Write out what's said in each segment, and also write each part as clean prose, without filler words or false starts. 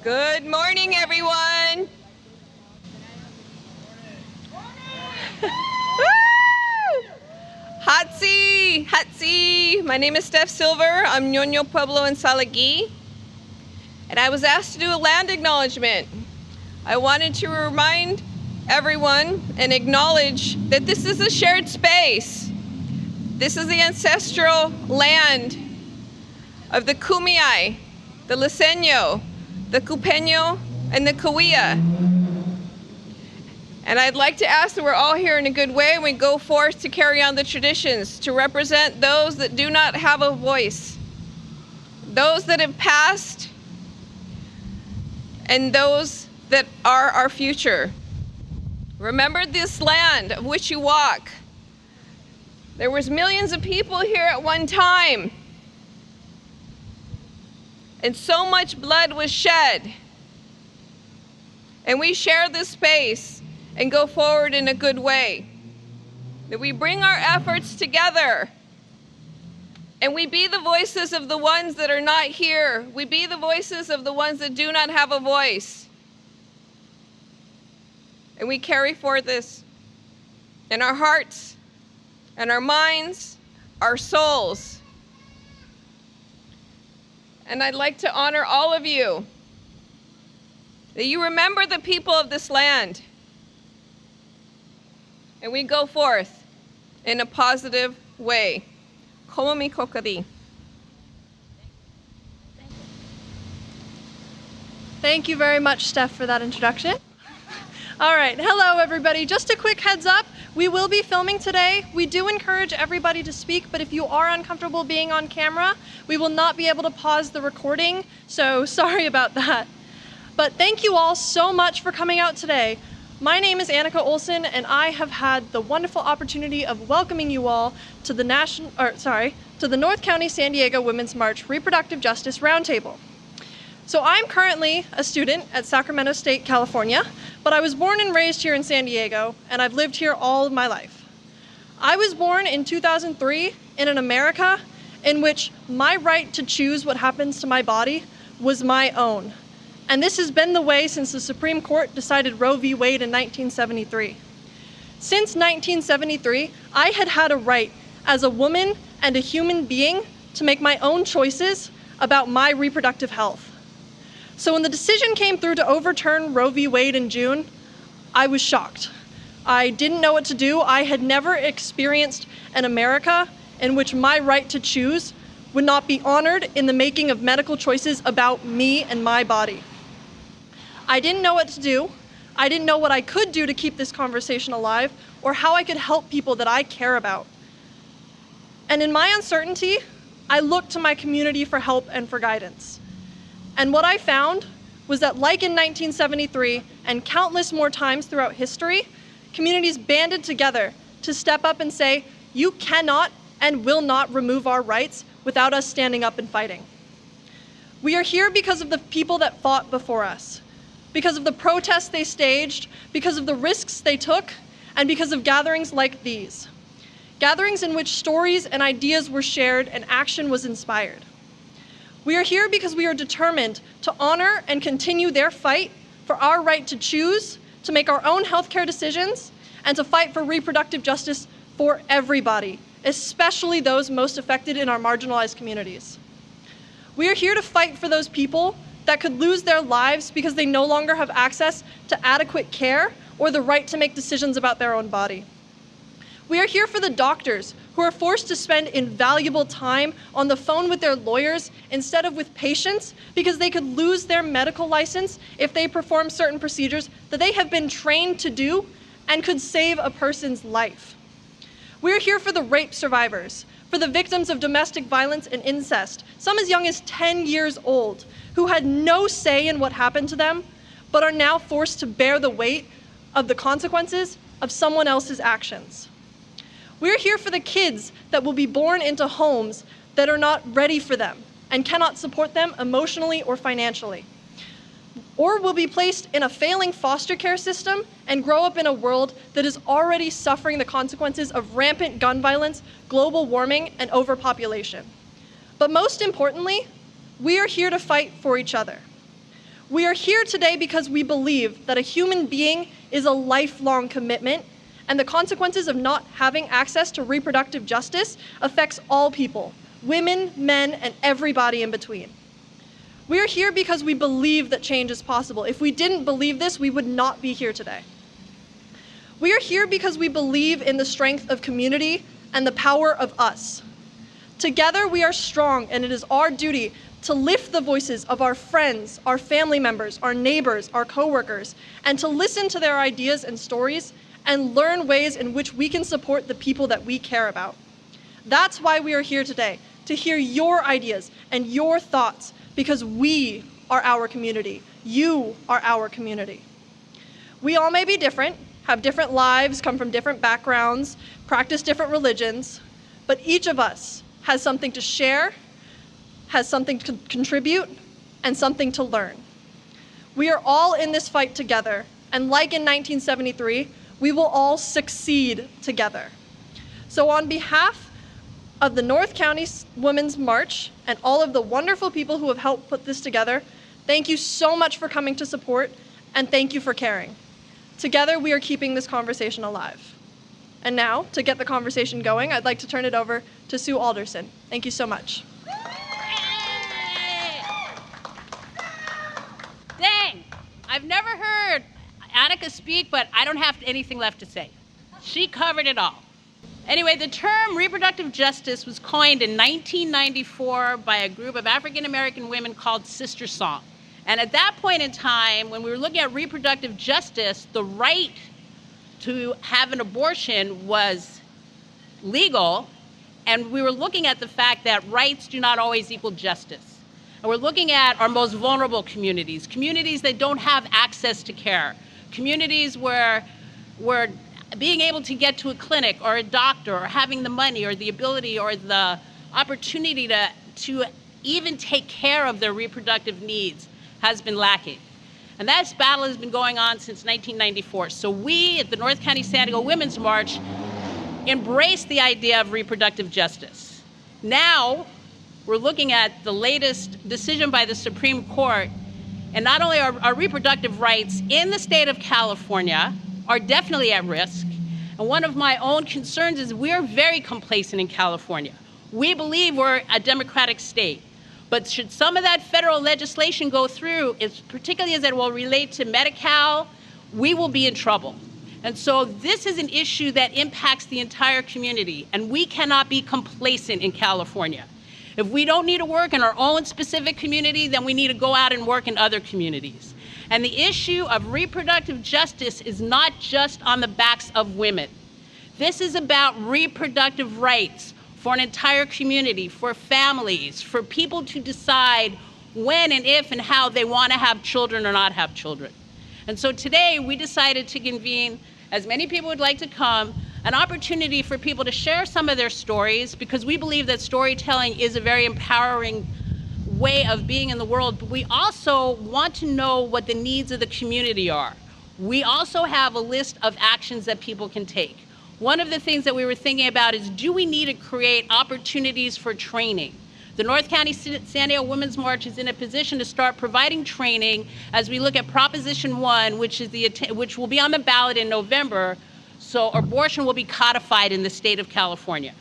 Good morning, everyone. Hatsi, Hatsi. My name is Steph Silver. I'm Ñoño Pueblo in Salagui. And I was asked to do a land acknowledgement. I wanted to remind everyone and acknowledge that this is a shared space. This is the ancestral land of the Kumeyaay, the Liseño, the Cupeño, and the Cahuilla. And I'd like to ask that we're all here in a good way and we go forth to carry on the traditions, to represent those that do not have a voice, those that have passed, and those that are our future. Remember this land of which you walk. There was millions of people here at one time, and so much blood was shed. And we share this space and go forward in a good way. That we bring our efforts together and we be the voices of the ones that are not here. We be the voices of the ones that do not have a voice. And we carry forth this in our hearts and our minds, our souls. And I'd like to honor all of you, that you remember the people of this land. And we go forth in a positive way. Komomi kokari. Thank you very much, Steph, for that introduction. All right, hello everybody. Just a quick heads up, we will be filming today. We do encourage everybody to speak, but if you are uncomfortable being on camera, we will not be able to pause the recording, so sorry about that. But thank you all so much for coming out today. My name is Annika Olson, and I have had the wonderful opportunity of welcoming you all to the North County San Diego Women's March Reproductive Justice Roundtable. So I'm currently a student at Sacramento State, California, but I was born and raised here in San Diego, and I've lived here all of my life. I was born in 2003 in an America in which my right to choose what happens to my body was my own. And this has been the way since the Supreme Court decided Roe v. Wade in 1973. Since 1973, I had had a right as a woman and a human being to make my own choices about my reproductive health. So when the decision came through to overturn Roe v. Wade in June, I was shocked. I didn't know what to do. I had never experienced an America in which my right to choose would not be honored in the making of medical choices about me and my body. I didn't know what to do. I didn't know what I could do to keep this conversation alive or how I could help people that I care about. And in my uncertainty, I looked to my community for help and for guidance. And what I found was that, like in 1973 and countless more times throughout history, communities banded together to step up and say, you cannot and will not remove our rights without us standing up and fighting. We are here because of the people that fought before us, because of the protests they staged, because of the risks they took, and because of gatherings like these. Gatherings in which stories and ideas were shared and action was inspired. We are here because we are determined to honor and continue their fight for our right to choose, to make our own healthcare decisions, and to fight for reproductive justice for everybody, especially those most affected in our marginalized communities. We are here to fight for those people that could lose their lives because they no longer have access to adequate care or the right to make decisions about their own body. We are here for the doctors who are forced to spend invaluable time on the phone with their lawyers instead of with patients because they could lose their medical license if they perform certain procedures that they have been trained to do and could save a person's life. We are here for the rape survivors, for the victims of domestic violence and incest, some as young as 10 years old, who had no say in what happened to them, but are now forced to bear the weight of the consequences of someone else's actions. We're here for the kids that will be born into homes that are not ready for them and cannot support them emotionally or financially, or will be placed in a failing foster care system and grow up in a world that is already suffering the consequences of rampant gun violence, global warming, and overpopulation. But most importantly, we are here to fight for each other. We are here today because we believe that a human being is a lifelong commitment, and the consequences of not having access to reproductive justice affects all people, women, men, and everybody in between. We are here because we believe that change is possible. If we didn't believe this, we would not be here today. We are here because we believe in the strength of community and the power of us. Together we are strong, and it is our duty to lift the voices of our friends, our family members, our neighbors, our coworkers, and to listen to their ideas and stories and learn ways in which we can support the people that we care about. That's why we are here today, to hear your ideas and your thoughts, because we are our community. You are our community. We all may be different, have different lives, come from different backgrounds, practice different religions, but each of us has something to share, has something to contribute, and something to learn. We are all in this fight together, and like in 1973, we will all succeed together. So on behalf of the North County Women's March and all of the wonderful people who have helped put this together, thank you so much for coming to support, and thank you for caring. Together, we are keeping this conversation alive. And now, to get the conversation going, I'd like to turn it over to Sue Alderson. Thank you so much. Dang, I've never heard Annika speak, but I don't have anything left to say. She covered it all. Anyway, the term reproductive justice was coined in 1994 by a group of African American women called Sister Song. And at that point in time, when we were looking at reproductive justice, the right to have an abortion was legal, and we were looking at the fact that rights do not always equal justice. And we're looking at our most vulnerable communities, communities that don't have access to care, communities where being able to get to a clinic or a doctor or having the money or the ability or the opportunity to even take care of their reproductive needs has been lacking. And that battle has been going on since 1994. So we at the North County San Diego Women's March embraced the idea of reproductive justice. Now we're looking at the latest decision by the Supreme Court, and not only are our reproductive rights in the state of California are definitely at risk, and one of my own concerns is we're very complacent in California. We believe we're a democratic state. But should some of that federal legislation go through, particularly as it will relate to Medi-Cal, we will be in trouble. And so this is an issue that impacts the entire community, and we cannot be complacent in California. If we don't need to work in our own specific community, then we need to go out and work in other communities. And the issue of reproductive justice is not just on the backs of women. This is about reproductive rights for an entire community, for families, for people to decide when and if and how they want to have children or not have children. And so today we decided to convene, as many people would like to come, an opportunity for people to share some of their stories, because we believe that storytelling is a very empowering way of being in the world. But we also want to know what the needs of the community are. We also have a list of actions that people can take. One of the things that we were thinking about is, do we need to create opportunities for training? The North County San Diego Women's March is in a position to start providing training as we look at Proposition 1, which will be on the ballot in November, so abortion will be codified in the state of California.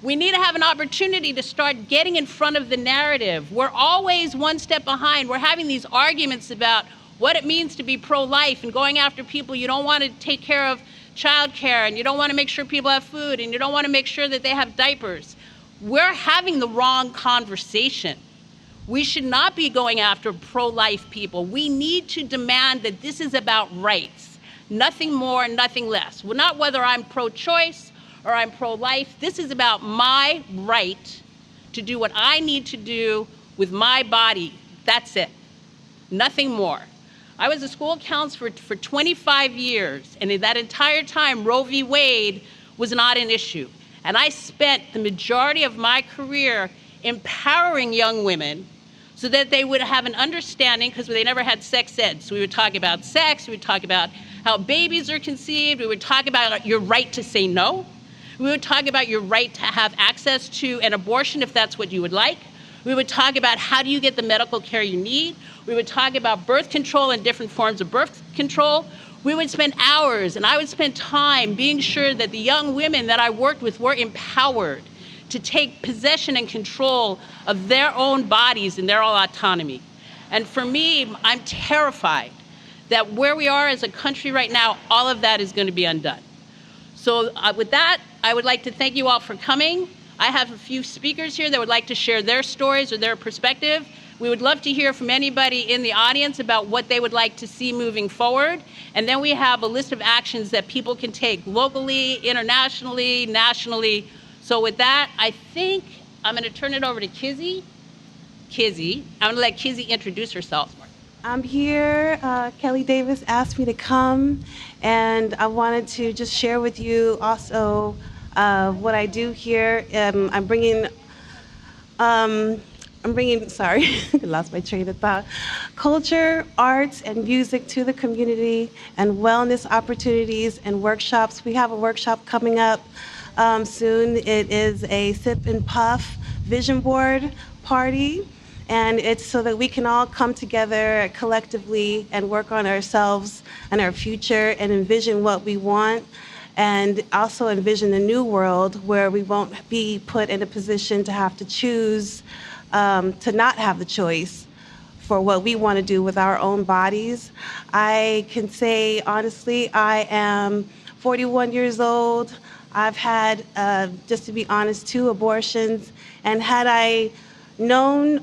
We need to have an opportunity to start getting in front of the narrative. We're always one step behind. We're having these arguments about what it means to be pro-life and going after people you don't want to take care of childcare, and you don't want to make sure people have food, and you don't want to make sure that they have diapers. We're having the wrong conversation. We should not be going after pro-life people. We need to demand that this is about rights, nothing more, nothing less. Well, not whether I'm pro-choice or I'm pro-life. This is about my right to do what I need to do with my body. That's it. Nothing more. I was a school counselor for 25 years, and in that entire time, Roe v. Wade was not an issue. And I spent the majority of my career empowering young women so that they would have an understanding, because they never had sex ed. So we would talk about sex, we would talk about how babies are conceived, we would talk about your right to say no, we would talk about your right to have access to an abortion if that's what you would like. We would talk about how do you get the medical care you need. We would talk about birth control and different forms of birth control. We would spend hours, and I would spend time being sure that the young women that I worked with were empowered to take possession and control of their own bodies and their own autonomy. And for me, I'm terrified that where we are as a country right now, all of that is going to be undone. So with that, I would like to thank you all for coming. I have a few speakers here that would like to share their stories or their perspective. We would love to hear from anybody in the audience about what they would like to see moving forward. And then we have a list of actions that people can take locally, internationally, nationally. So with that, I think I'm going to turn it over to Kizzy. I'm going to let Kizzy introduce herself. I'm here. Kelly Davis asked me to come, and I wanted to just share with you also what I do here. I'm bringing, sorry, I lost my train of thought. Culture, arts, and music to the community, and wellness opportunities and workshops. We have a workshop coming up soon. It is a sip and puff vision board party. And it's so that we can all come together collectively and work on ourselves and our future and envision what we want, and also envision a new world where we won't be put in a position to have to choose to not have the choice for what we want to do with our own bodies. I can say honestly, I am 41 years old. I've had, just to be honest, 2 abortions, and had I known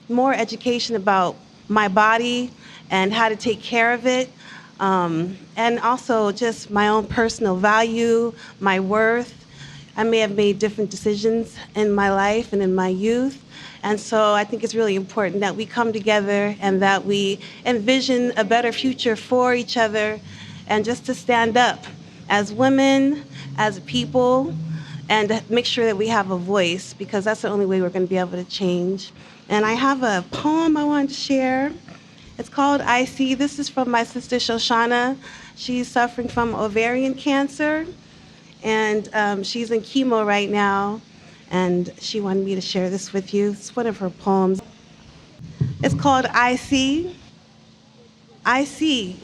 more education about my body and how to take care of it, and also just my own personal value, my worth, I may have made different decisions in my life and in my youth. And so I think it's really important that we come together and that we envision a better future for each other, and just to stand up as women, as a people, and make sure that we have a voice, because that's the only way we're going to be able to change. And I have a poem I wanted to share. It's called I See. This is from my sister Shoshana. She's suffering from ovarian cancer, and she's in chemo right now, and she wanted me to share this with you. It's one of her poems. It's called I See. I see.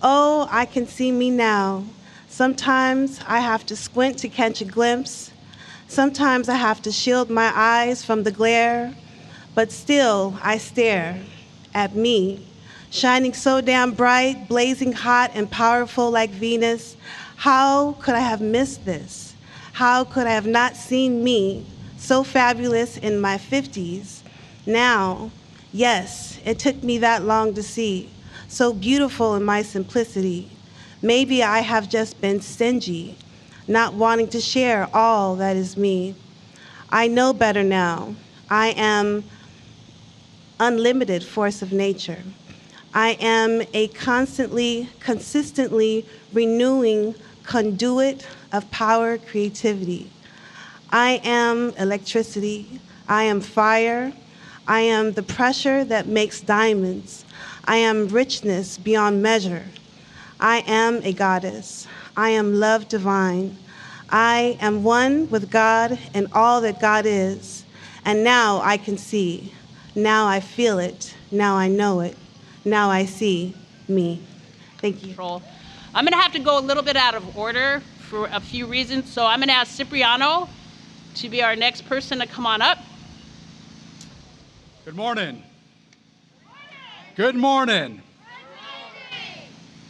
Oh, I can see me now. Sometimes I have to squint to catch a glimpse. Sometimes I have to shield my eyes from the glare, but still I stare at me, shining so damn bright, blazing hot and powerful like Venus. How could I have missed this? How could I have not seen me, so fabulous in my 50s? Now, yes, it took me that long to see, so beautiful in my simplicity. Maybe I have just been stingy, not wanting to share all that is me. I know better now. I am unlimited force of nature. I am a consistently renewing conduit of power, creativity. I am electricity. I am fire. I am the pressure that makes diamonds. I am richness beyond measure. I am a goddess. I am love divine. I am one with God and all that God is. And now I can see. Now I feel it. Now I know it. Now I see me. Thank you. I'm going to have to go a little bit out of order for a few reasons. So I'm going to ask Cipriano to be our next person to come on up. Good morning. Good morning.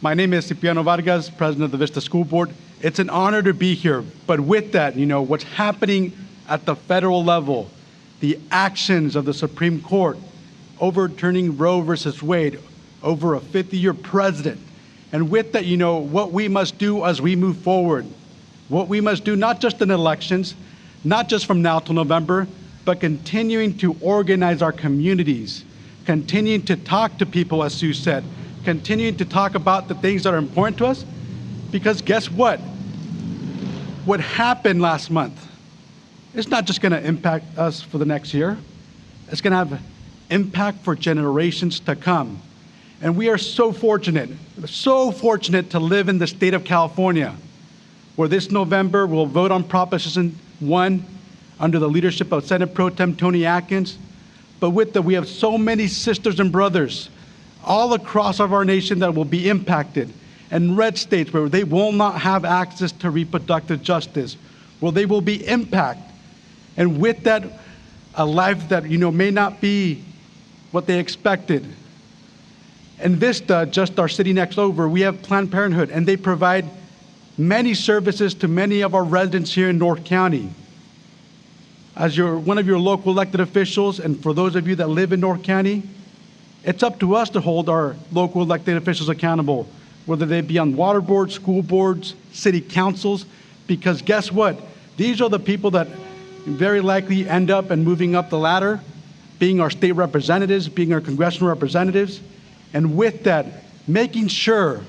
My name is Cipriano Vargas, president of the Vista School Board. It's an honor to be here. But with that, what's happening at the federal level, the actions of the Supreme Court, overturning Roe versus Wade, over a 50-year precedent. And with that, what we must do as we move forward, what we must do not just in elections, not just from now till November, but continuing to organize our communities, continuing to talk to people, as Sue said, continuing to talk about the things that are important to us, because guess what? What happened last month is not just going to impact us for the next year. It's going to have impact for generations to come. And we are so fortunate to live in the state of California, where this November we'll vote on Proposition 1, under the leadership of Senate Pro Tem Tony Atkins. But with that, we have so many sisters and brothers all across our nation that will be impacted, and red states where they will not have access to reproductive justice, where they will be impacted. And with that, a life that may not be what they expected. In Vista, just our city next over, we have Planned Parenthood, and they provide many services to many of our residents here in North County. As one of your local elected officials, and for those of you that live in North County, it's up to us to hold our local elected officials accountable, whether they be on water boards, school boards, city councils, because guess what? These are the people that very likely end up and moving up the ladder, being our state representatives, being our congressional representatives, and with that, making sure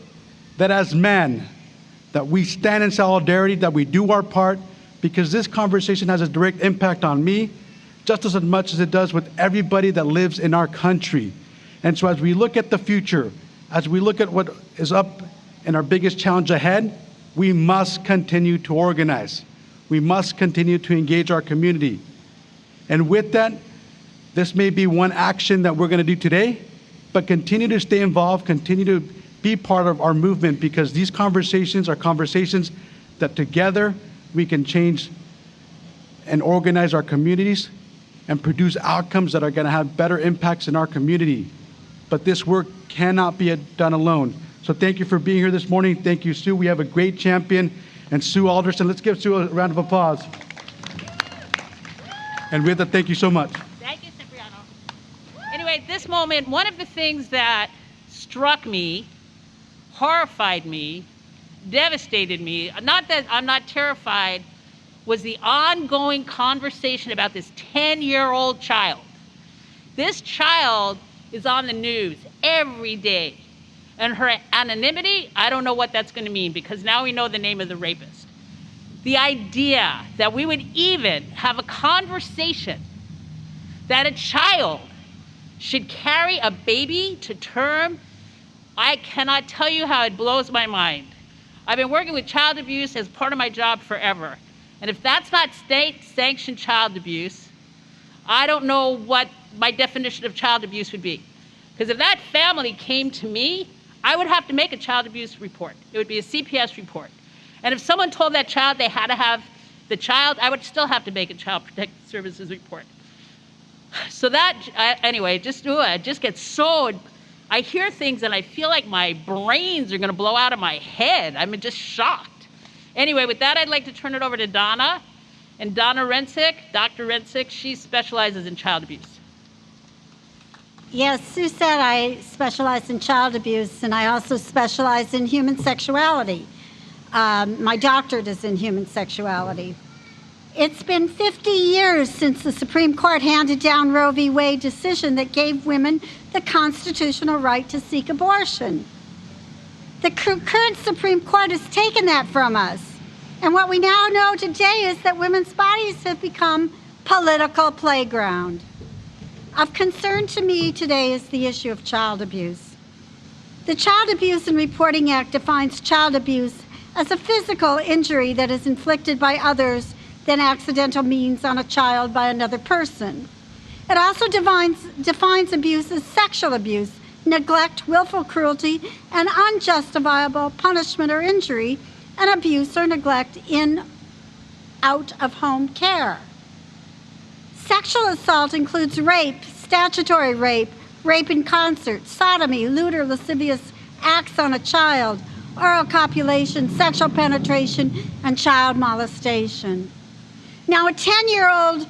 that as men, that we stand in solidarity, that we do our part, because this conversation has a direct impact on me, just as much as it does with everybody that lives in our country. And so as we look at the future, as we look at what is up and our biggest challenge ahead, we must continue to organize. We must continue to engage our community. And with that, this may be one action that we're going to do today, but continue to stay involved, continue to be part of our movement, because these conversations are conversations that together we can change and organize our communities and produce outcomes that are going to have better impacts in our community. But this work cannot be done alone. So thank you for being here this morning. Thank you, Sue. We have a great champion, and Sue Alderson. Let's give Sue a round of applause. And with that, thank you so much. Thank you, Cipriano. Anyway, at this moment, one of the things that struck me, horrified me, devastated me, not that I'm not terrified, was the ongoing conversation about this 10-year-old child. This child is on the news every day. And her anonymity, I don't know what that's going to mean, because now we know the name of the rapist. The idea that we would even have a conversation that a child should carry a baby to term, I cannot tell you how it blows my mind. I've been working with child abuse as part of my job forever. And if that's not state-sanctioned child abuse, I don't know what my definition of child abuse would be. Because if that family came to me, I would have to make a child abuse report. It would be a CPS report. And if someone told that child they had to have the child, I would still have to make a child protective services report. So that, anyway, I just get so, I hear things and I feel like my brains are going to blow out of my head. I'm just shocked. Anyway, with that, I'd like to turn it over to Donna. And Donna Rensick, Dr. Rensick, she specializes in child abuse. Yes, Sue said I specialize in child abuse, and I also specialize in human sexuality. My doctorate is in human sexuality. It's been 50 years since the Supreme Court handed down Roe v. Wade decision that gave women the constitutional right to seek abortion. The current Supreme Court has taken that from us. And what we now know today is that women's bodies have become political playground. Of concern to me today is the issue of child abuse. The Child Abuse and Reporting Act defines child abuse as a physical injury that is inflicted by others than accidental means on a child by another person. It also defines abuse as sexual abuse, neglect, willful cruelty, and unjustifiable punishment or injury, and abuse or neglect in out-of-home care. Sexual assault includes rape, statutory rape, rape in concert, sodomy, lewd or lascivious acts on a child, oral copulation, sexual penetration, and child molestation. Now, a 10-year-old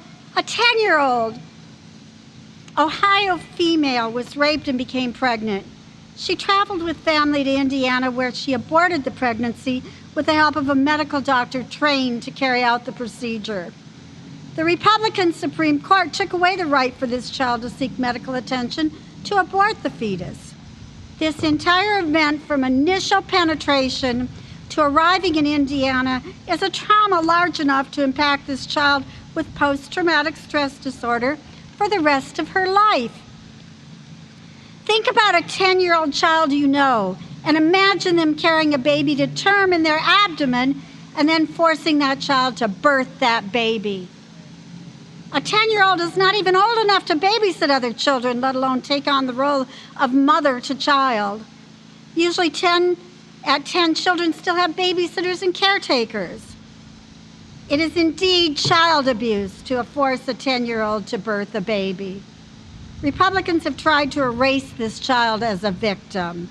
Ohio female was raped and became pregnant. She traveled with family to Indiana, where she aborted the pregnancy with the help of a medical doctor trained to carry out the procedure. The Republican Supreme Court took away the right for this child to seek medical attention to abort the fetus. This entire event, from initial penetration to arriving in Indiana, is a trauma large enough to impact this child with post-traumatic stress disorder for the rest of her life. Think about a 10-year-old child you know, and imagine them carrying a baby to term in their abdomen and then forcing that child to birth that baby. A 10-year-old is not even old enough to babysit other children, let alone take on the role of mother to child. Usually 10 children still have babysitters and caretakers. It is indeed child abuse to force a 10-year-old to birth a baby. Republicans have tried to erase this child as a victim.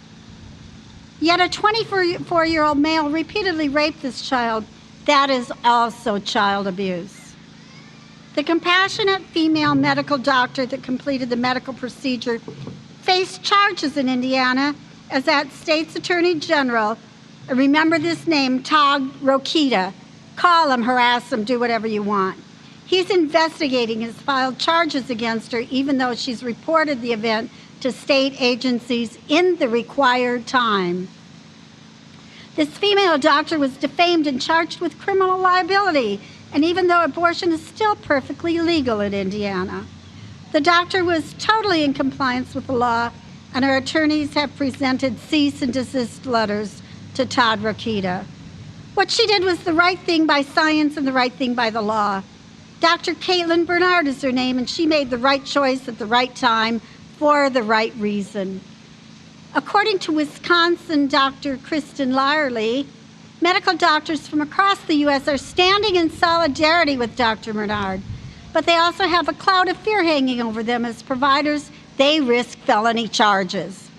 Yet a 24-year-old male repeatedly raped this child. That is also child abuse. The compassionate female medical doctor that completed the medical procedure faced charges in Indiana as that state's attorney general, remember this name, Todd Rokita. Call him, harass him, do whatever you want. He's investigating, has filed charges against her, even though she's reported the event to state agencies in the required time. This female doctor was defamed and charged with criminal liability, and even though abortion is still perfectly legal in Indiana, the doctor was totally in compliance with the law, and her attorneys have presented cease and desist letters to Todd Rokita. What she did was the right thing by science and the right thing by the law. Dr. Caitlin Bernard is her name, and she made the right choice at the right time for the right reason. According to Wisconsin Dr. Kristen Lyerly, medical doctors from across the U.S. are standing in solidarity with Dr. Bernard, but they also have a cloud of fear hanging over them as providers. They risk felony charges.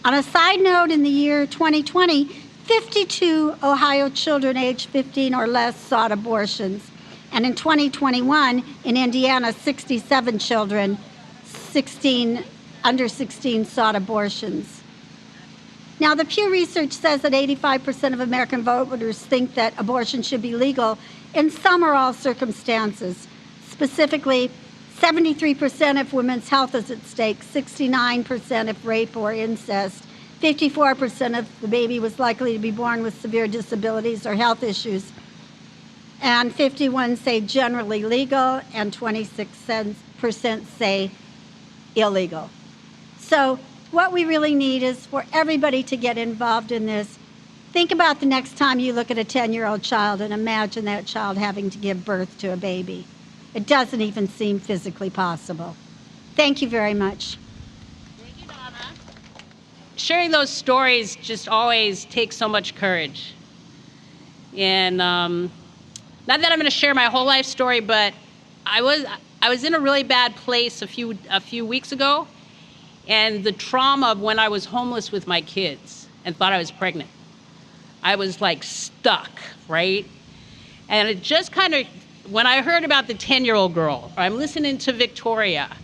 On a side note, in the year 2020, 52 Ohio children aged 15 or less sought abortions. And in 2021, in Indiana, 67 children, under 16, sought abortions. Now, the Pew Research says that 85% of American voters think that abortion should be legal in some or all circumstances. Specifically, 73% if women's health is at stake, 69% if rape or incest, 54% if the baby was likely to be born with severe disabilities or health issues, and 51% say generally legal, and 26% say illegal. So what we really need is for everybody to get involved in this. Think about the next time you look at a 10-year-old child and imagine that child having to give birth to a baby. It doesn't even seem physically possible. Thank you very much. Thank you, Donna. Sharing those stories just always takes so much courage. And not that I'm going to share my whole life story, but I was in a really bad place a few weeks ago, and the trauma of when I was homeless with my kids and thought I was pregnant. I was like stuck, right? And it just kind of, when I heard about the 10-year-old girl, I'm listening to Victoria,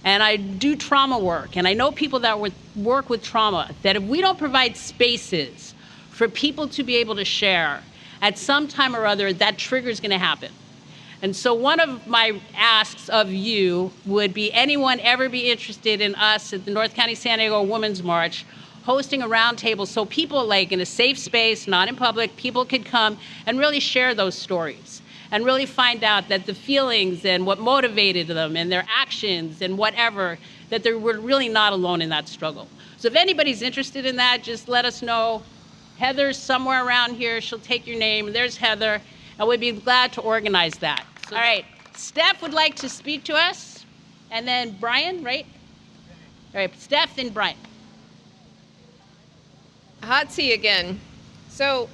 and I do trauma work, and I know people that work with trauma, that if we don't provide spaces for people to be able to share, at some time or other, that trigger is going to happen. And so one of my asks of you would be, anyone ever be interested in us at the North County San Diego Women's March hosting a roundtable so people, like in a safe space, not in public, people could come and really share those stories and really find out that the feelings and what motivated them and their actions and whatever, that they were really not alone in that struggle. So if anybody's interested in that, just let us know. Heather's somewhere around here. She'll take your name. There's Heather. And we'd be glad to organize that. So, all right. Steph would like to speak to us. And then Brian, right? All right. Steph, then Brian. Hot tea again. So,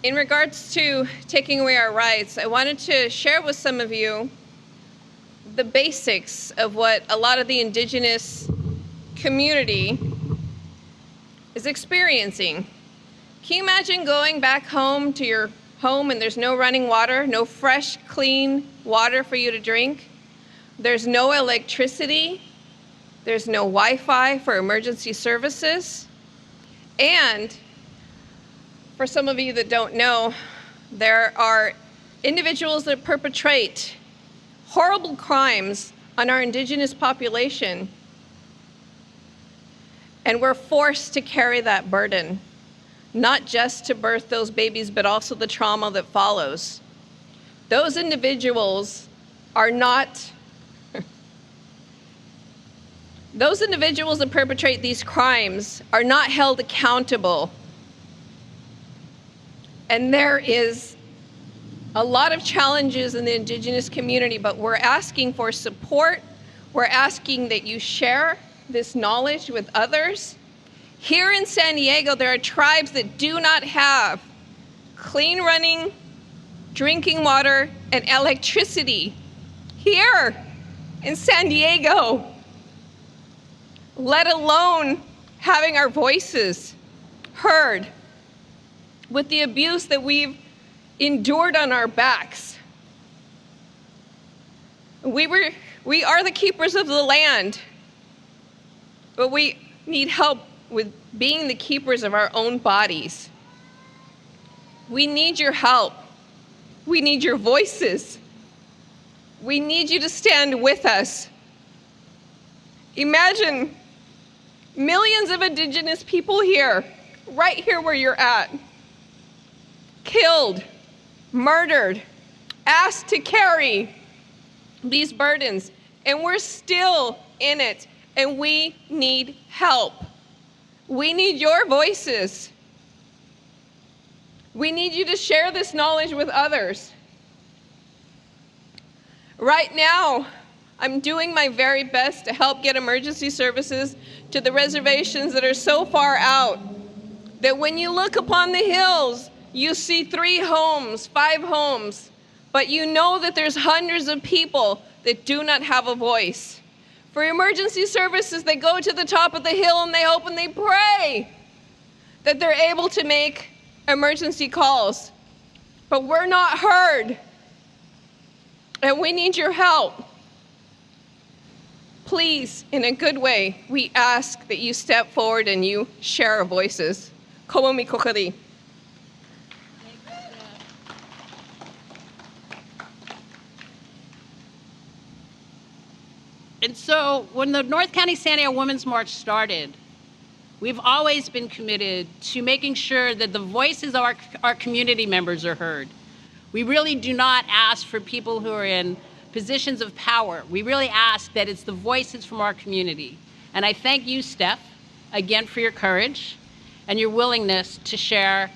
in regards to taking away our rights, I wanted to share with some of you the basics of what a lot of the indigenous community is experiencing. Can you imagine going back home to your home and there's no running water, no fresh, clean water for you to drink? There's no electricity. There's no Wi-Fi for emergency services. And for some of you that don't know, there are individuals that perpetrate horrible crimes on our indigenous population, and we're forced to carry that burden, not just to birth those babies, but also the trauma that follows. Those individuals are not, those individuals that perpetrate these crimes are not held accountable. And there is a lot of challenges in the Indigenous community, but we're asking for support. We're asking that you share this knowledge with others. Here in San Diego, there are tribes that do not have clean running drinking water and electricity. Here in San Diego, let alone having our voices heard with the abuse that we've endured on our backs. We are the keepers of the land, but we need help with being the keepers of our own bodies. We need your help. We need your voices. We need you to stand with us. Imagine millions of Indigenous people here, right here where you're at, killed, murdered, asked to carry these burdens, and we're still in it, and we need help. We need your voices. We need you to share this knowledge with others. Right now, I'm doing my very best to help get emergency services to the reservations that are so far out that when you look upon the hills, you see 3 homes, 5 homes, but you know that there's hundreds of people that do not have a voice. For emergency services, they go to the top of the hill and they hope and they pray that they're able to make emergency calls. But we're not heard, and we need your help. Please, in a good way, we ask that you step forward and you share our voices. Komo mi kokari. And so when the North County San Diego Women's March started, we've always been committed to making sure that the voices of our community members are heard. We really do not ask for people who are in positions of power. We really ask that it's the voices from our community. And I thank you, Steph, again for your courage and your willingness to share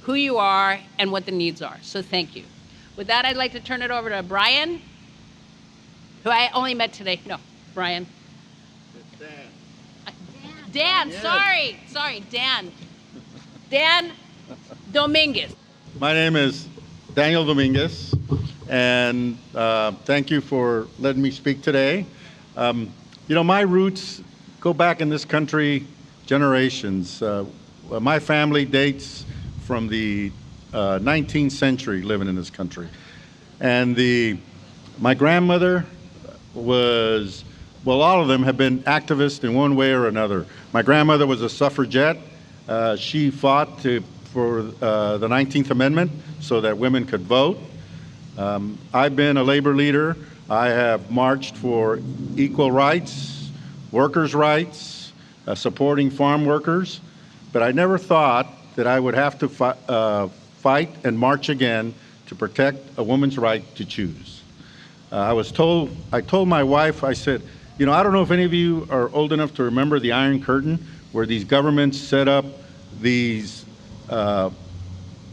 who you are and what the needs are. So thank you. With that, I'd like to turn it over to Brian, who I only met today. No, Brian. Dan, sorry, Dan. Dan Dominguez. My name is Daniel Dominguez, and thank you for letting me speak today. You know, my roots go back in this country generations. My family dates from the 19th century living in this country. And my grandmother was, well, all of them have been activists in one way or another. My grandmother was a suffragette. She fought for the 19th Amendment so that women could vote. I've been a labor leader. I have marched for equal rights, workers' rights, supporting farm workers, but I never thought that I would have to fight and march again to protect a woman's right to choose. I told my wife, I said, you know, I don't know if any of you are old enough to remember the Iron Curtain, where these governments set up these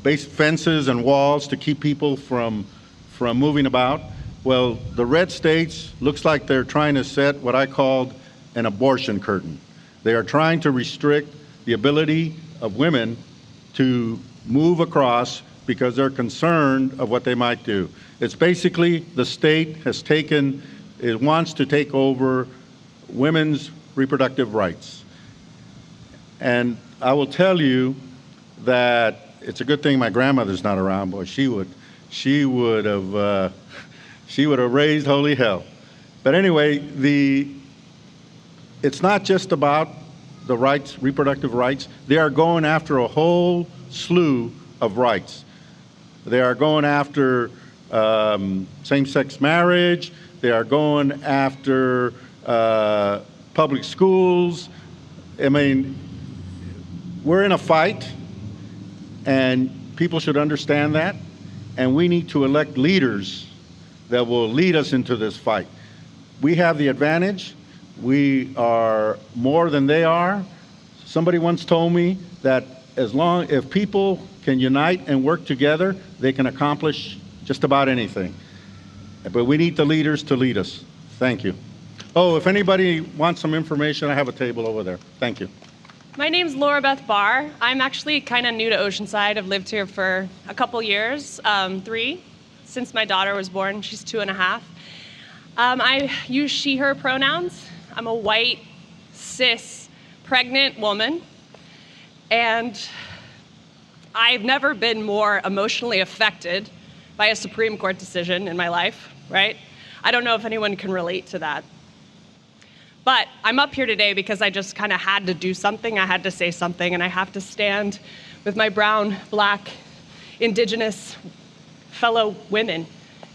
base fences and walls to keep people from moving about. Well, the red states looks like they're trying to set what I called an abortion curtain. They are trying to restrict the ability of women to move across because they're concerned of what they might do. It's basically the state has it wants to take over women's reproductive rights. And I will tell you that it's a good thing my grandmother's not around, boy, she would have raised holy hell. But anyway, it's not just about the rights, reproductive rights. They are going after a whole slew of rights. They are going after same-sex marriage. They are going after public schools. I mean, we're in a fight, and people should understand that. And we need to elect leaders that will lead us into this fight. We have the advantage. We are more than they are. Somebody once told me that if people can unite and work together, they can accomplish just about anything. But we need the leaders to lead us. Thank you. Oh, if anybody wants some information, I have a table over there. Thank you. My name's Laura Beth Barr. I'm actually kind of new to Oceanside. I've lived here for a couple years, 3, since my daughter was born. She's 2.5. I use she, her pronouns. I'm a white, cis, pregnant woman, and I've never been more emotionally affected by a Supreme Court decision in my life, right? I don't know if anyone can relate to that. But I'm up here today because I just kind of had to do something. I had to say something, and I have to stand with my brown, black, indigenous fellow women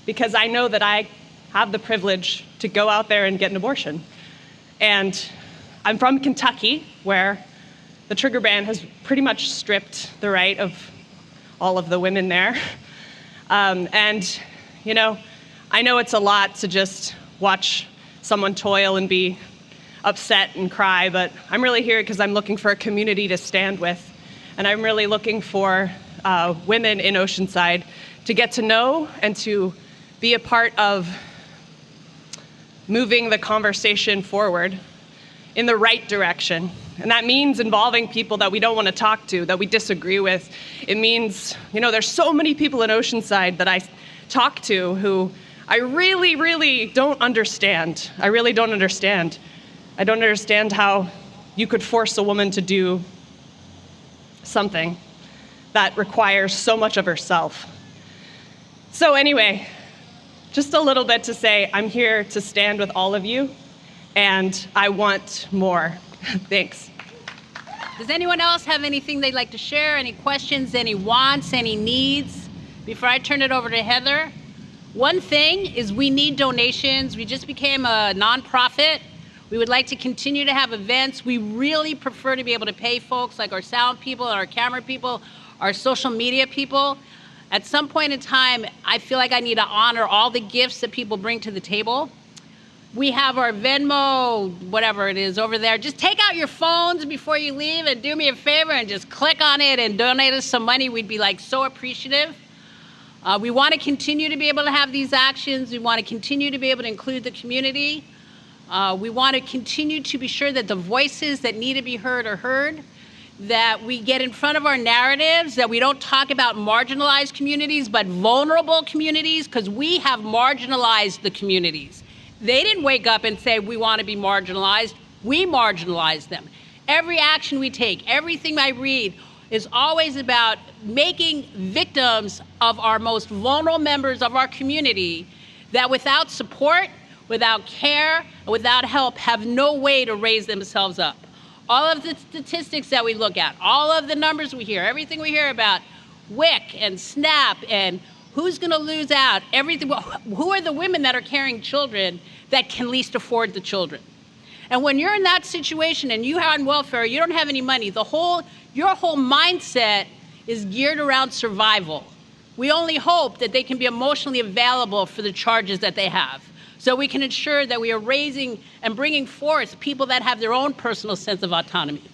because I know that I have the privilege to go out there and get an abortion. And I'm from Kentucky, where the trigger ban has pretty much stripped the right of all of the women there. And, you know, I know it's a lot to just watch someone toil and be upset and cry, but I'm really here because I'm looking for a community to stand with. And I'm really looking for women in Oceanside to get to know and to be a part of moving the conversation forward in the right direction. And that means involving people that we don't want to talk to, that we disagree with. It means, you know, there's so many people in Oceanside that I talk to who I really, really don't understand. I really don't understand. I don't understand how you could force a woman to do something that requires so much of herself. So anyway, just a little bit to say I'm here to stand with all of you, and I want more. Thanks. Does anyone else have anything they'd like to share? Any questions, any wants, any needs? Before I turn it over to Heather, one thing is we need donations. We just became a nonprofit. We would like to continue to have events. We really prefer to be able to pay folks like our sound people, our camera people, our social media people. At some point in time, I feel like I need to honor all the gifts that people bring to the table. We have our Venmo, whatever it is over there. Just take out your phones before you leave and do me a favor and just click on it and donate us some money. We'd be like so appreciative. We want to continue to be able to have these actions. We want to continue to be able to include the community. We want to continue to be sure that the voices that need to be heard are heard, that we get in front of our narratives, that we don't talk about marginalized communities, but vulnerable communities, because we have marginalized the communities. They didn't wake up and say, we want to be marginalized. We marginalized them. Every action we take, everything I read is always about making victims of our most vulnerable members of our community that without support, without care, without help, have no way to raise themselves up. All of the statistics that we look at, all of the numbers we hear, everything we hear about WIC and SNAP and who's going to lose out, everything, who are the women that are carrying children that can least afford the children? And when you're in that situation and you are on welfare, you don't have any money, your whole mindset is geared around survival. We only hope that they can be emotionally available for the charges that they have, so we can ensure that we are raising and bringing forth people that have their own personal sense of autonomy.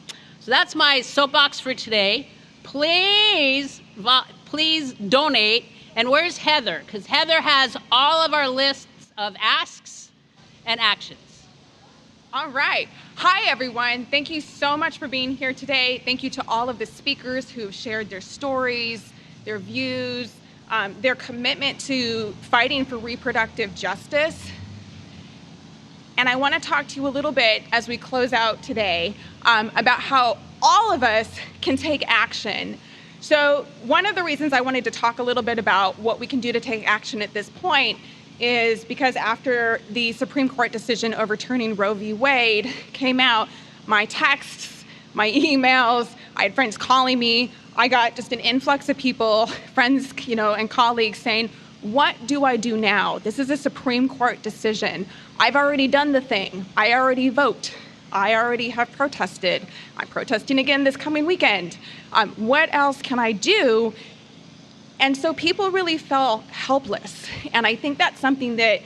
So that's my soapbox for today. Please donate. And where's Heather? Because Heather has all of our lists of asks and actions. All right. Hi, everyone. Thank you so much for being here today. Thank you to all of the speakers who have shared their stories, their views, their commitment to fighting for reproductive justice. And I want to talk to you a little bit as we close out today about how all of us can take action. So one of the reasons I wanted to talk a little bit about what we can do to take action at this point is because after the Supreme Court decision overturning Roe v. Wade came out, my texts, my emails, I had friends calling me. I got just an influx of people, friends, and colleagues saying, what do I do now? This is a Supreme Court decision. I've already done the thing. I already vote. I already have protested. I'm protesting again this coming weekend. What else can I do? And so people really felt helpless. And I think that's something that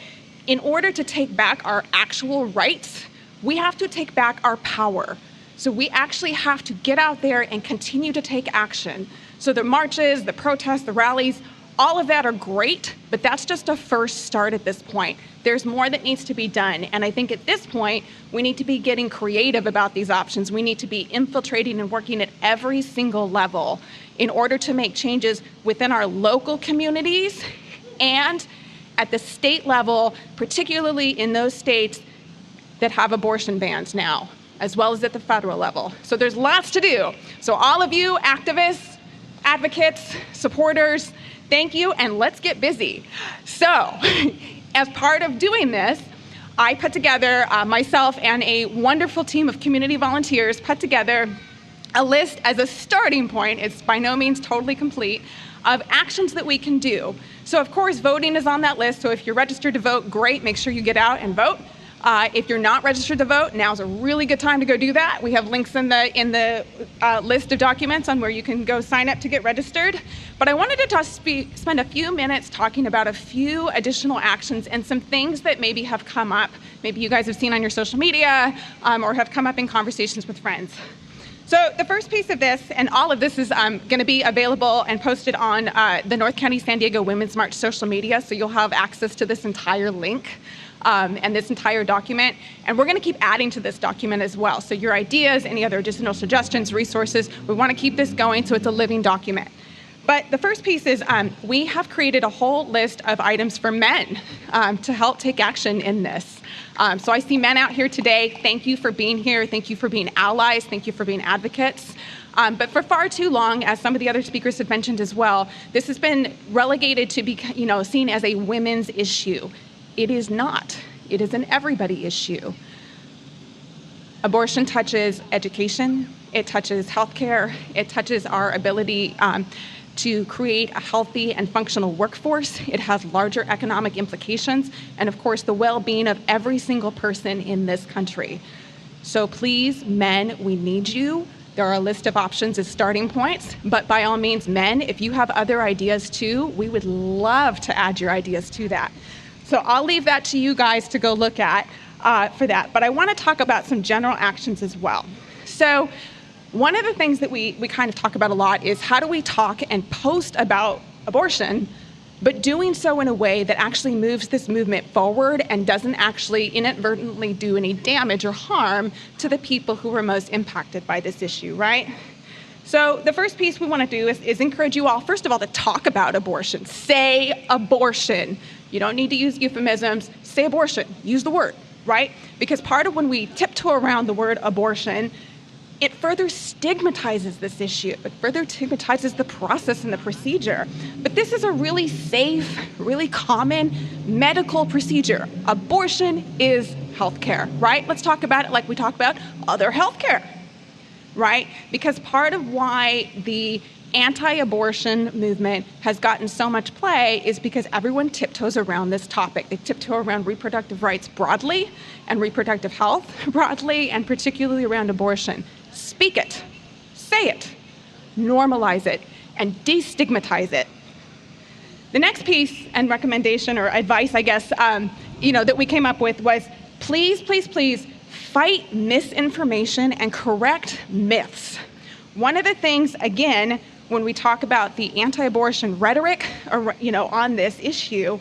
in order to take back our actual rights, we have to take back our power. So we actually have to get out there and continue to take action. So the marches, the protests, the rallies All of that are great, but that's just a first start at this point. There's more that needs to be done. And I think at this point, we need to be getting creative about these options. We need to be infiltrating and working at every single level in order to make changes within our local communities and at the state level, particularly in those states that have abortion bans now, as well as at the federal level. So there's lots to do. So all of you activists, advocates, supporters, thank you, and let's get busy. So, as part of doing this, I put together, myself and a wonderful team of community volunteers put together a list as a starting point, it's by no means totally complete, of actions that we can do. So of course, voting is on that list, so if you're registered to vote, great, make sure you get out and vote. If you're not registered to vote, now's a really good time to go do that. We have links in the list of documents on where you can go sign up to get registered. But I wanted to spend a few minutes talking about a few additional actions and some things that maybe have come up, maybe you guys have seen on your social media or have come up in conversations with friends. So the first piece of this, and all of this is going to be available and posted on the North County San Diego Women's March social media, so you'll have access to this entire link. And this entire document, and we're going to keep adding to this document as well. So your ideas, any other additional suggestions, resources, we want to keep this going so it's a living document. But the first piece is we have created a whole list of items for men to help take action in this. So I see men out here today. Thank you for being here. Thank you for being allies. Thank you for being advocates. But for far too long, as some of the other speakers have mentioned as well, this has been relegated to be, seen as a women's issue. It is not. It is an everybody issue. Abortion touches education, it touches healthcare, it touches our ability to create a healthy and functional workforce. It has larger economic implications, and of course, the well-being of every single person in this country. So please, men, we need you. There are a list of options as starting points, but by all means, men, if you have other ideas too, we would love to add your ideas to that. So I'll leave that to you guys to go look at for that. But I want to talk about some general actions as well. So one of the things that we kind of talk about a lot is how do we talk and post about abortion, but doing so in a way that actually moves this movement forward and doesn't actually inadvertently do any damage or harm to the people who are most impacted by this issue, right? So the first piece we want to do is encourage you all, first of all, to talk about abortion. Say abortion. You don't need to use euphemisms. Say abortion. Use the word, right? Because part of when we tiptoe around the word abortion, it further stigmatizes this issue. It further stigmatizes the process and the procedure. But this is a really safe, really common medical procedure. Abortion is healthcare, right? Let's talk about it like we talk about other healthcare, right? Because part of why the anti-abortion movement has gotten so much play is because everyone tiptoes around this topic. They tiptoe around reproductive rights broadly and reproductive health broadly, and particularly around abortion. Speak it, say it, normalize it, and destigmatize it. The next piece and recommendation or advice, I guess, that we came up with was please, please, please fight misinformation and correct myths. One of the things, again, when we talk about the anti-abortion rhetoric, on this issue,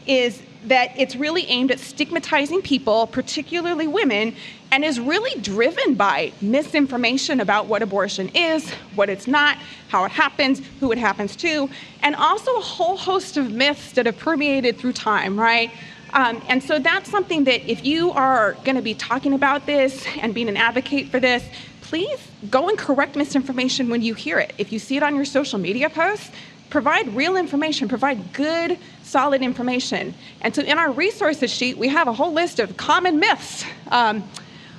is that it's really aimed at stigmatizing people, particularly women, and is really driven by misinformation about what abortion is, what it's not, how it happens, who it happens to, and also a whole host of myths that have permeated through time, right? And so that's something that if you are going to be talking about this and being an advocate for this, please go and correct misinformation when you hear it. If you see it on your social media posts, provide real information, provide good, solid information. And so in our resources sheet, we have a whole list of common myths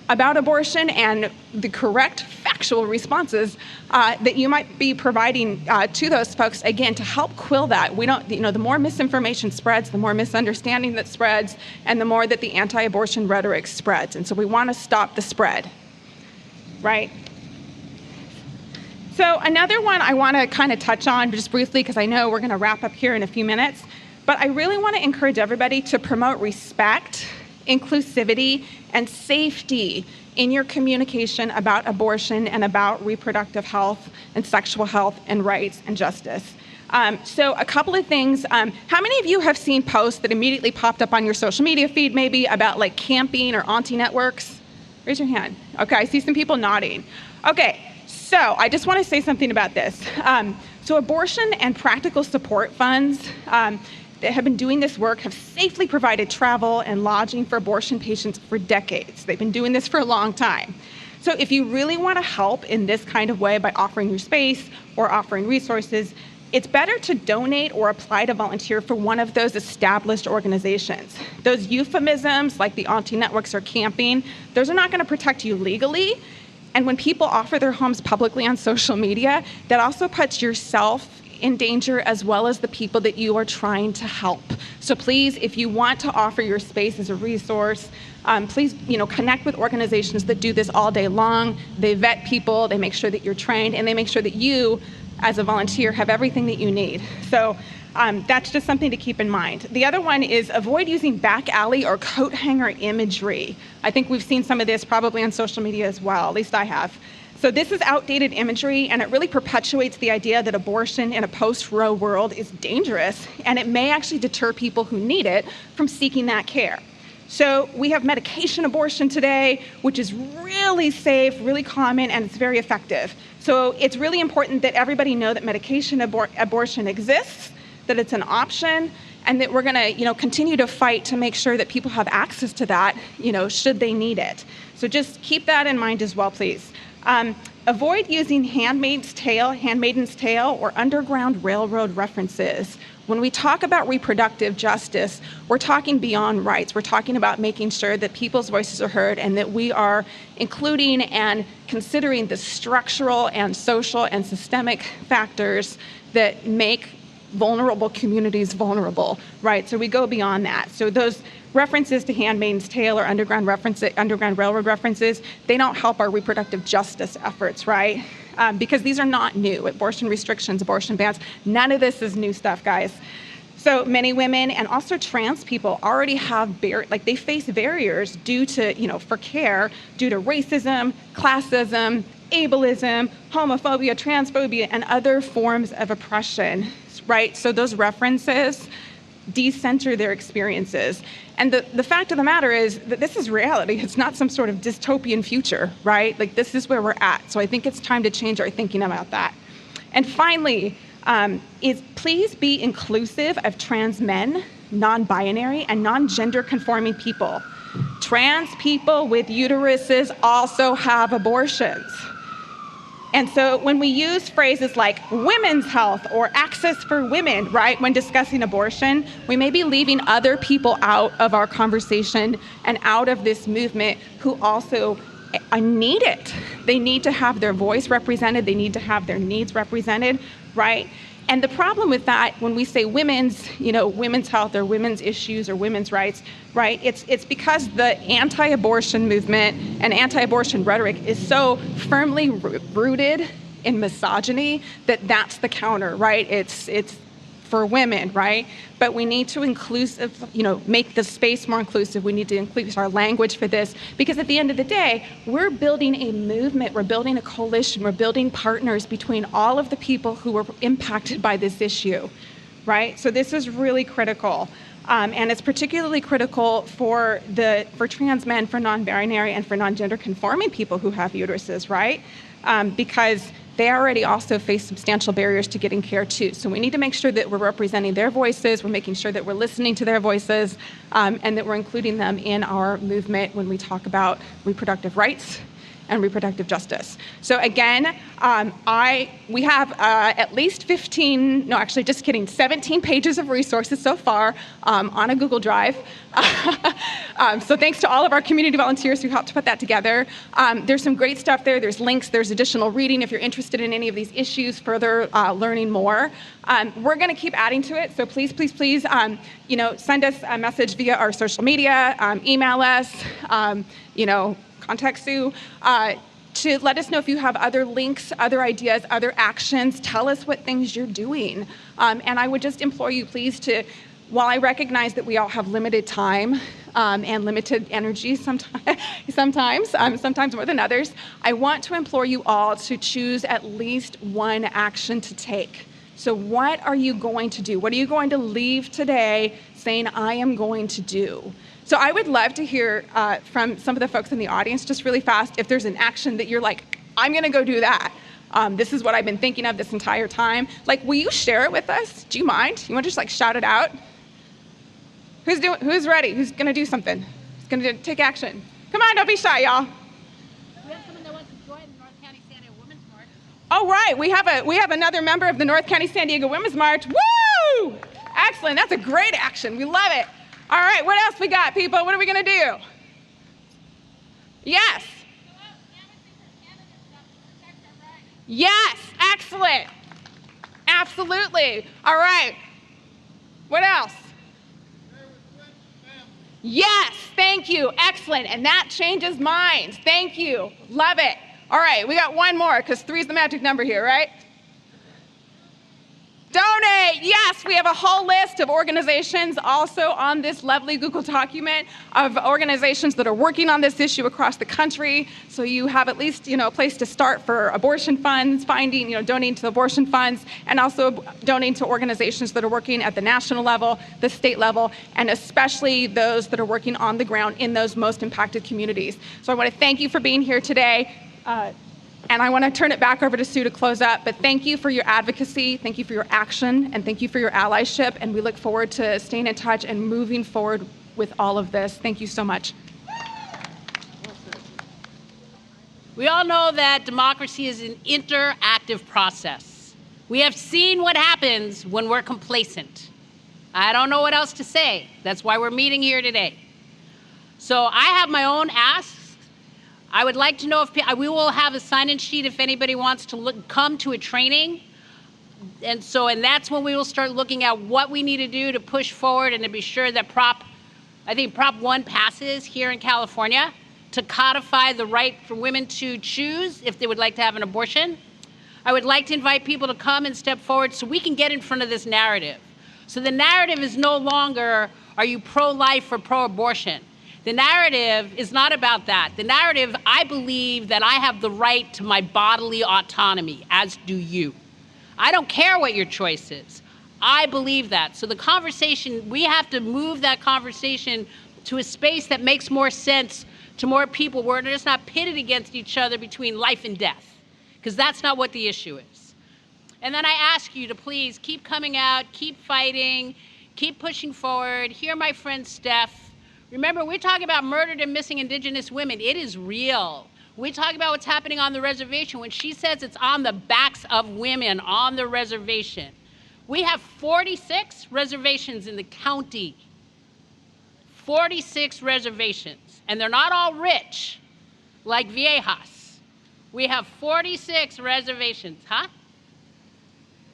about abortion and the correct factual responses that you might be providing to those folks, again, to help quill that. We don't, the more misinformation spreads, the more misunderstanding that spreads, and the more that the anti-abortion rhetoric spreads. And so we want to stop the spread, right? So another one I want to kind of touch on just briefly, because I know we're going to wrap up here in a few minutes, but I really want to encourage everybody to promote respect, inclusivity, and safety in your communication about abortion and about reproductive health and sexual health and rights and justice. So a couple of things. How many of you have seen posts that immediately popped up on your social media feed maybe about like camping or auntie networks? Raise your hand. Okay, I see some people nodding. Okay, so I just want to say something about this. So abortion and practical support funds that have been doing this work have safely provided travel and lodging for abortion patients for decades. They've been doing this for a long time. So if you really want to help in this kind of way by offering your space or offering resources, it's better to donate or apply to volunteer for one of those established organizations. Those euphemisms like the auntie networks or camping, those are not going to protect you legally. And when people offer their homes publicly on social media, that also puts yourself in danger as well as the people that you are trying to help. So please, if you want to offer your space as a resource, please connect with organizations that do this all day long. They vet people, they make sure that you're trained, and they make sure that you, as a volunteer, have everything that you need. So that's just something to keep in mind. The other one is avoid using back alley or coat hanger imagery. I think we've seen some of this probably on social media as well, at least I have. So this is outdated imagery, and it really perpetuates the idea that abortion in a post-Roe world is dangerous, and it may actually deter people who need it from seeking that care. So we have medication abortion today, which is really safe, really common, and it's very effective. So it's really important that everybody know that medication abortion exists, that it's an option, and that we're going to, continue to fight to make sure that people have access to that, should they need it. So just keep that in mind as well, please. Avoid using Handmaid's Tale, or Underground Railroad references. When we talk about reproductive justice, we're talking beyond rights. We're talking about making sure that people's voices are heard and that we are including and considering the structural and social and systemic factors that make vulnerable communities vulnerable, right? So we go beyond that. So those references to Handmaid's Tale or Underground Railroad references, they don't help our reproductive justice efforts, right? Because these are not new. Abortion restrictions, abortion bans, none of this is new stuff, guys. So many women and also trans people already have they face barriers due to, for care, due to racism, classism, ableism, homophobia, transphobia, and other forms of oppression, right? So those references decenter their experiences. And the fact of the matter is that this is reality. It's not some sort of dystopian future, right? Like, this is where we're at. So I think it's time to change our thinking about that. And finally, please be inclusive of trans men, non-binary, and non-gender conforming people. Trans people with uteruses also have abortions. And so when we use phrases like women's health or access for women, right, when discussing abortion, we may be leaving other people out of our conversation and out of this movement who also need it. They need to have their voice represented. They need to have their needs represented, right? And the problem with that, when we say women's health or women's issues or women's rights, right, it's because the anti-abortion movement and anti-abortion rhetoric is so firmly rooted in misogyny that's the counter, right? It's for women, right? But we need to make the space more inclusive. We need to increase our language for this, because at the end of the day, we're building a movement, we're building a coalition, we're building partners between all of the people who were impacted by this issue, right? So this is really critical. And it's particularly critical for trans men, for non-binary, and for non-gender conforming people who have uteruses, right? Because they already also face substantial barriers to getting care too. So we need to make sure that we're representing their voices, we're making sure that we're listening to their voices, and that we're including them in our movement when we talk about reproductive rights and reproductive justice. So again, we have at least 17 pages of resources so far on a Google Drive. So thanks to all of our community volunteers who helped to put that together. There's some great stuff there. There's links, there's additional reading if you're interested in any of these issues, further learning more. We're gonna keep adding to it, so please, send us a message via our social media, email us, contact Sue, to let us know if you have other links, other ideas, other actions. Tell us what things you're doing. And I would just implore you, please, while I recognize that we all have limited time and limited energy sometimes more than others, I want to implore you all to choose at least one action to take. So what are you going to do? What are you going to leave today saying, I am going to do? So I would love to hear from some of the folks in the audience, just really fast, if there's an action that you're like, I'm going to go do that. This is what I've been thinking of this entire time. Like, will you share it with us? Do you mind? You want to just like shout it out? Who's ready? Who's going to do something? Who's going to take action? Come on, don't be shy, y'all. We have someone that wants to join the North County San Diego Women's March. Oh, right. We have another member of the North County San Diego Women's March. Woo! Excellent. That's a great action. We love it. All right. What else we got, people? What are we going to do? Yes. Yes. Excellent. Absolutely. All right. What else? Yes, thank you. Excellent. And that changes minds. Thank you. Love it. All right, we got one more because 3 is the magic number here, right? Donate. Yes, we have a whole list of organizations also on this lovely Google document of organizations that are working on this issue across the country. So you have at least, a place to start for abortion funds, donating to abortion funds, and also donating to organizations that are working at the national level, the state level, and especially those that are working on the ground in those most impacted communities. So I want to thank you for being here today. And I want to turn it back over to Sue to close up, but thank you for your advocacy, thank you for your action, and thank you for your allyship, and we look forward to staying in touch and moving forward with all of this. Thank you so much. We all know that democracy is an interactive process. We have seen what happens when we're complacent. I don't know what else to say. That's why we're meeting here today. So I have my own asks. I would like to know if we will have a sign-in sheet if anybody wants to come to a training. And that's when we will start looking at what we need to do to push forward and to be sure that Prop 1 passes here in California to codify the right for women to choose if they would like to have an abortion. I would like to invite people to come and step forward so we can get in front of this narrative. So the narrative is no longer, are you pro-life or pro-abortion? The narrative is not about that. The narrative, I believe that I have the right to my bodily autonomy, as do you. I don't care what your choice is. I believe that. So the conversation, we have to move that conversation to a space that makes more sense to more people, where they're just not pitted against each other between life and death, because that's not what the issue is. And then I ask you to please keep coming out, keep fighting, keep pushing forward. Hear my friend Steph. Remember, we're talking about murdered and missing Indigenous women. It is real. We talk about what's happening on the reservation. When she says it's on the backs of women on the reservation. We have 46 reservations in the county. 46 reservations. And they're not all rich, like Viejas. We have 46 reservations, huh?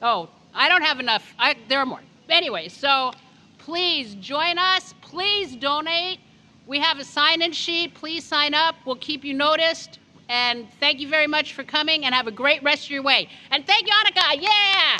Oh, I don't have enough. There are more. Anyway, so please join us. Please donate. We have a sign-in sheet. Please sign up. We'll keep you noticed. And thank you very much for coming, and have a great rest of your way. And thank you, Annika. Yeah!